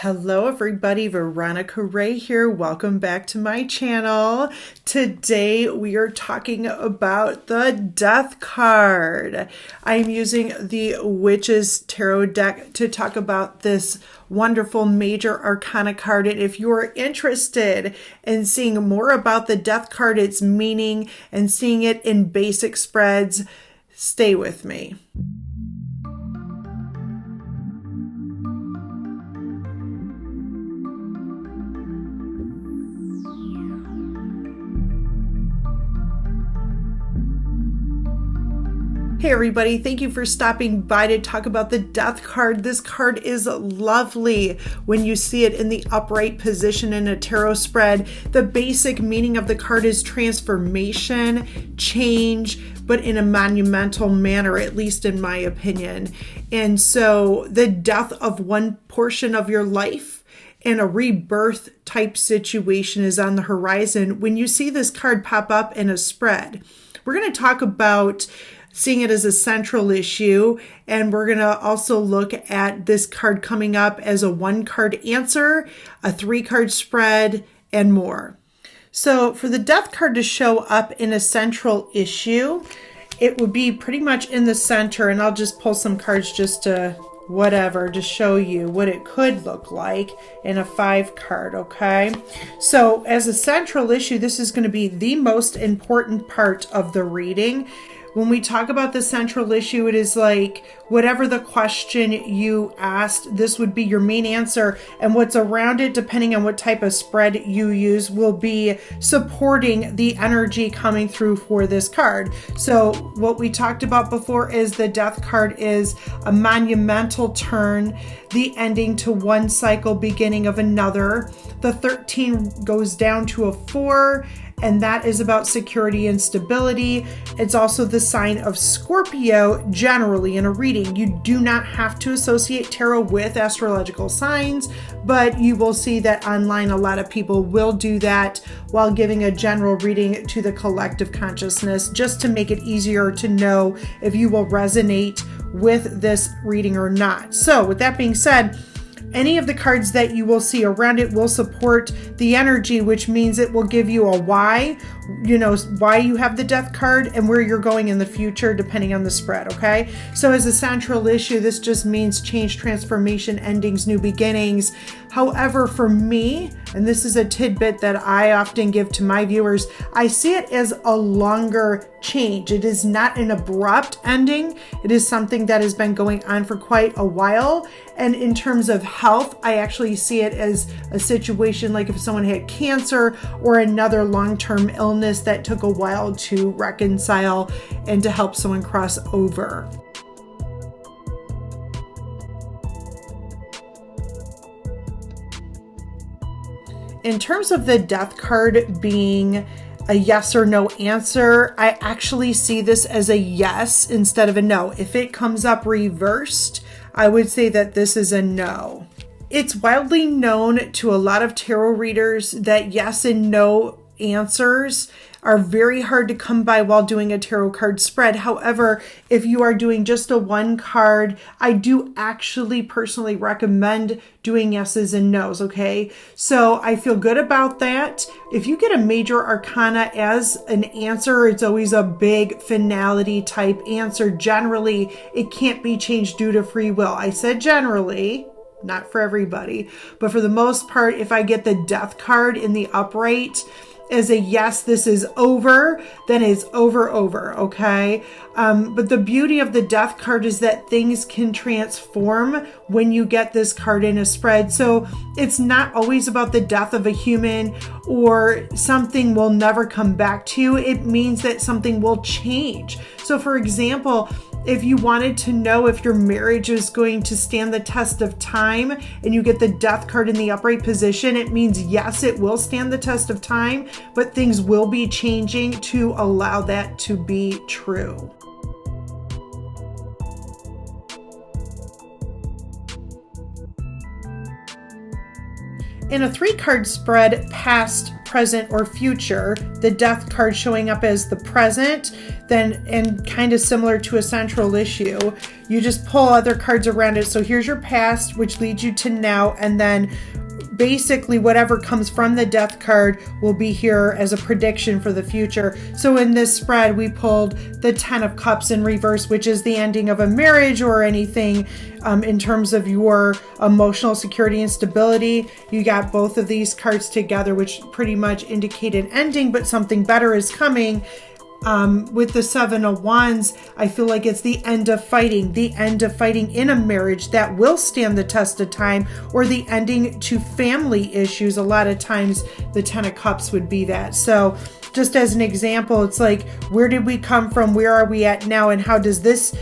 Hello everybody, Veronica Ray here. Welcome back to my channel. Today we are talking about the Death card. I'm using the Witch's Tarot deck to talk about this wonderful Major Arcana card. And if you are interested in seeing more about the Death card, its meaning, and seeing it in basic spreads, stay with me. Hey everybody, thank you for stopping by to talk about the Death card. This card is lovely when you see it in the upright position in a tarot spread. The basic meaning of the card is transformation, change, but in a monumental manner, at least in my opinion. And so the death of one portion of your life and a rebirth type situation is on the horizon when you see this card pop up in a spread. We're going to talk about seeing it as a central issue, and we're going to also look at this card coming up as a 1-card answer, a 3-card spread, and more. So for the Death card to show up in a central issue, it would be pretty much in the center, and I'll just pull some cards just to show you what it could look like in a 5-card, okay? So as a central issue, this is going to be the most important part of the reading. When we talk about the central issue, it is like whatever the question you asked, this would be your main answer. And what's around it, depending on what type of spread you use, will be supporting the energy coming through for this card. So what we talked about before is the Death card is a monumental turn, the ending to one cycle, beginning of another. The 13 goes down to a 4. And that is about security and stability. It's also the sign of Scorpio generally in a reading. You do not have to associate tarot with astrological signs, but you will see that online a lot of people will do that while giving a general reading to the collective consciousness, just to make it easier to know if you will resonate with this reading or not. So with that being said, any of the cards that you will see around it will support the energy, which means it will give you a why, why you have the Death card and where you're going in the future, depending on the spread, okay? So as a central issue, this just means change, transformation, endings, new beginnings. However, for me, and this is a tidbit that I often give to my viewers, I see it as a longer change. It is not an abrupt ending. It is something that has been going on for quite a while. And in terms of health, I actually see it as a situation like if someone had cancer or another long-term illness that took a while to reconcile and to help someone cross over. In terms of the Death card being a yes or no answer, I actually see this as a yes instead of a no. If it comes up reversed, I would say that this is a no. It's widely known to a lot of tarot readers that yes and no answers are very hard to come by while doing a tarot card spread. However, if you are doing just a 1-card, I do actually personally recommend doing yeses and nos, okay? So I feel good about that. If you get a Major Arcana as an answer, it's always a big finality type answer. Generally, it can't be changed due to free will. I said generally, not for everybody, but for the most part, if I get the Death card in the upright as a yes, this is over, then it's over, okay? But the beauty of the Death card is that things can transform when you get this card in a spread. So it's not always about the death of a human or something will never come back to you. It means that something will change. So for example, if you wanted to know if your marriage is going to stand the test of time and you get the Death card in the upright position, it means yes, it will stand the test of time, but things will be changing to allow that to be true. In a 3-card spread, past, present, or future, the death card showing up as the present, and kind of similar to a central issue, you just pull other cards around it. So here's your past, which leads you to now, and then basically whatever comes from the death card will be here as a prediction for the future. So in this spread, we pulled the 10 of Cups in reverse, which is the ending of a marriage or anything in terms of your emotional security and stability. You got both of these cards together, which pretty much indicate an ending, but something better is coming. With the 7 of Wands, I feel like it's the end of fighting in a marriage that will stand the test of time, or the ending to family issues. A lot of times the 10 of Cups would be that. So just as an example, it's like, where did we come from? Where are we at now? And how does this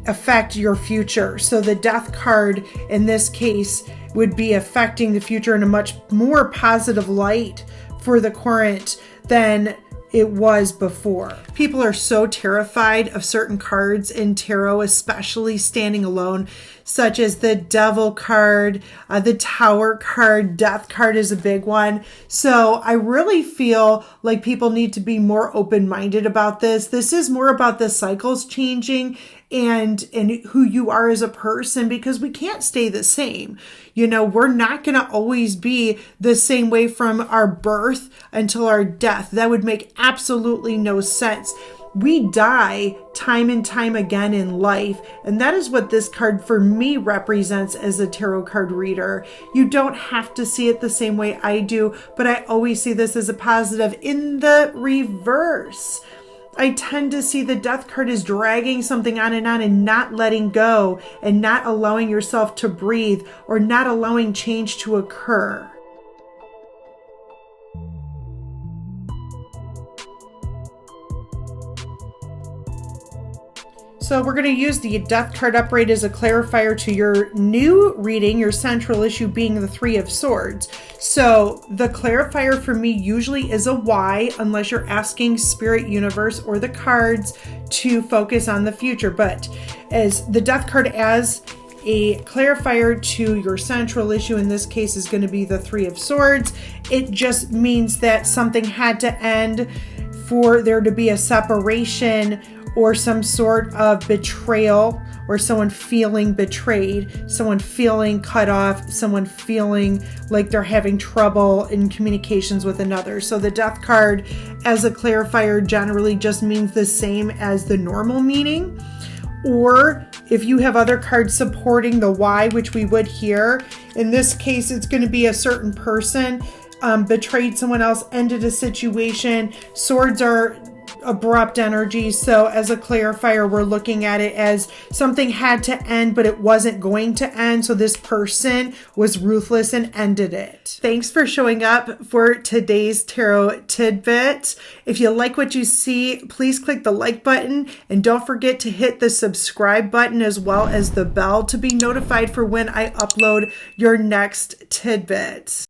affect your future? So the death card in this case would be affecting the future in a much more positive light for the current than it was before. People are so terrified of certain cards in tarot, especially standing alone, such as the Devil card, the Tower card, Death card is a big one. So I really feel like people need to be more open-minded about this. This is more about the cycles changing and who you are as a person, because we can't stay the same. You know, we're not going to always be the same way from our birth until our death. That would make absolutely no sense. We die time and time again in life, and that is what this card for me represents as a tarot card reader. You don't have to see it the same way I do, but I always see this as a positive. In the reverse, I tend to see the death card is dragging something on and not letting go, and not allowing yourself to breathe, or not allowing change to occur. So we're going to use the death card upright as a clarifier to your new reading, your central issue being the 3 of Swords. So the clarifier for me usually is a Y, unless you're asking Spirit, Universe, or the cards to focus on the future. But as the death card as a clarifier to your central issue, in this case is going to be the 3 of Swords. It just means that something had to end for there to be a separation, or some sort of betrayal, or someone feeling betrayed, someone feeling cut off, someone feeling like they're having trouble in communications with another. So the death card as a clarifier generally just means the same as the normal meaning. Or if you have other cards supporting the Y, which we would here, in this case, it's going to be a certain person betrayed someone else, ended a situation. Swords are abrupt energy. So as a clarifier, we're looking at it as something had to end, but it wasn't going to end. So this person was ruthless and ended it. Thanks for showing up for today's tarot tidbit. If you like what you see, please click the like button, and don't forget to hit the subscribe button as well as the bell to be notified for when I upload your next tidbit.